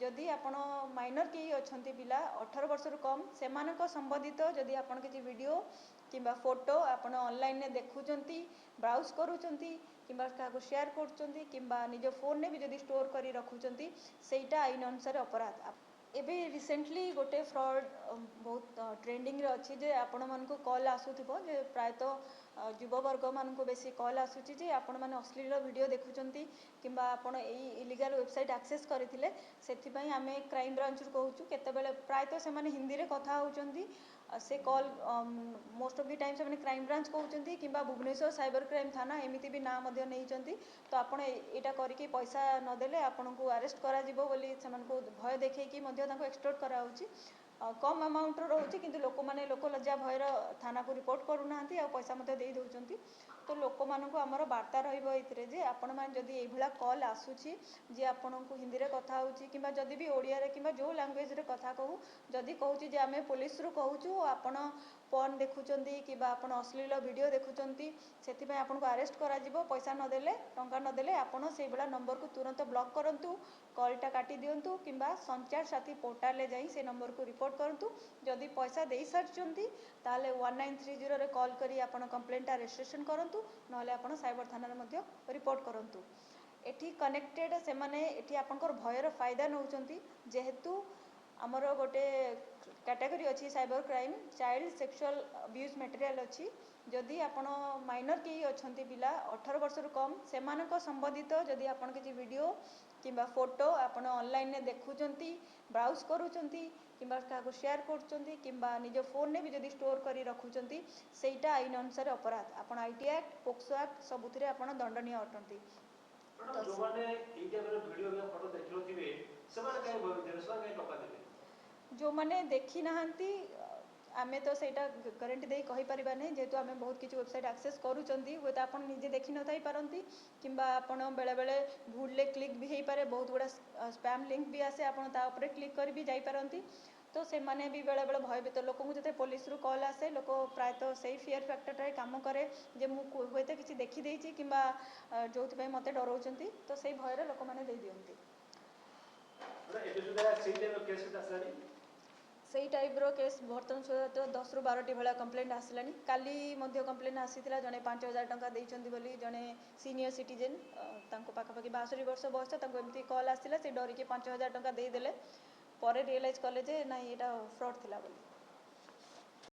जदि आपण माइनर केही अछंती पिला 18 वर्ष रु कम सेमानक संबंधित जदि आपण किछि वीडियो किंबा फोटो आपण ऑनलाइन ने देखुचंती ब्राउज करूचंती किंबा काको शेयर करचंती किंबा निज फोन ने भी जदि स्टोर करी रखुचंती सेटा आईन अनुसार अपराध। एबे रिसेंटली गोटे फ्रॉड बहुत ट्रेंडिंग रे अछि जे आपण मन को कॉल आसुथिबो जे प्रायतः युववर्ग मान को बेसी कॉल आसुची जे आपण माने अश्लील वीडियो देखुचंती किंबा आपण एई इलीगल वेबसाइट एक्सेस करथिले सेथि पई आमे क्राइम ब्रांच रु कहूचु केते बेले प्रायतः से माने हिंदी रे कथा होचंती से call most of the time से माने क्राइम ब्रांच कहउचंती किंबा भुवनेश्वर साइबर क्राइम थाना एमिति भी ना मध्य नहींचंती तो आपण एटा करिके पैसा न देले आपण को अरेस्ट करा जिवो बोली समान को भय देखै कि मध्य ताको एक्सटोर्ट करा होची कम अमाउंट रोचे किंतु लोक माने लोक लज्जा भयर थाना को रिपोर्ट करूना आ पैसा मते दे दउचंती तो लोक मान को आमर वार्ता रहिबो एथिरे जे आपण मान जदि एई भला कॉल आसुची जे आपण को हिंदी रे कथा होची किंबा जदि भी ओडिया रे किंबा जो लैंग्वेज रे कथा कहू जदि कहूची जे आमे पुलिस रु कहूचू आपण फोन देखुचंती किंबा आपण अश्लील वीडियो देखुचंती सेथि पय आपण को अरेस्ट करा जिवो पैसा न देले टंका न देले आपण सेई भला नंबर को तुरंत ब्लॉक करंतु कॉलटा काटी दियंतु किंबा संचार साथी पोर्टल ले जाई से नंबर को रिपोर्ट करंतु जदि पैसा देई सारचंती ताले 1930 रे कॉल करी आपण कंप्लेंटा रजिस्ट्रेशन करंतु नहले आपण साइबर थाना रे मध्य रिपोर्ट करंतु एठी कनेक्टेड से माने एठी आपनकर भयर फायदा नउचंती जेहेतु आमर गोटे कैटेगरी अच्छी cyber crime child sexual abuse material अच्छी जदि आपण माइनर केही अछंती पिला 18 वर्ष रु कम सेमानक संबंधित जदि आपण किछि वीडियो किंबा फोटो आपण ऑनलाइन ने देखुचंती ब्राउज करूचंती किंबा काको शेयर करचंती किंबा निज फोन ने भी जदि स्टोर करी रखुचंती सेटा आईन अनुसार अपराध आपण आईटी एक्ट पोक्सो एक्ट सबुथिरे आपण दंडनीय अटंती। जो माने एई टाइप रे वीडियो या फोटो देखलो थिबे सेमाने काई भविष्य से काई टका देबे जो माने देखी नाहंती आमे तो सेटा गारंटी दे कहि परिबा नै जेतु आमे बहुत किछि वेबसाइट एक्सेस करूचंती होय त आपण निजे देखि न थाई परंती किंबा आपण बेले बेले भूल ले क्लिक भी हेई पारे बहुत गुडा स्पैम लिंक भी आसे आपण ता ऊपर क्लिक कर भी जाई परंती तो से माने भी बेले बेले भय भीतर लोक को जते पुलिस रु कॉल आसे लोक प्रायतः सेही फियर फैक्टर रे काम करे जे मु होय त किछि देखि देइची किंबा जोथि पय मते डरौचंती तो सेही भय रे लोक माने देई दियंती मतलब एबे सुदा सेही टाइप केस आसलानी सेही टाइप रो केस बर्तन सुधा 10 रु 12 टी भला कंप्लेंट आसलानी काली मध्य कंप्लेंट आसीथिला जने 5000 टका देइचंती बोली जने सीनियर सिटीजन तांको पाखा पाखी 62 वर्ष बयस तांको एमती कॉल आसीला से डरी के 5000 टका देई देले परे रियलाइज कले जे नाही एटा फ्रॉड थिला बोली।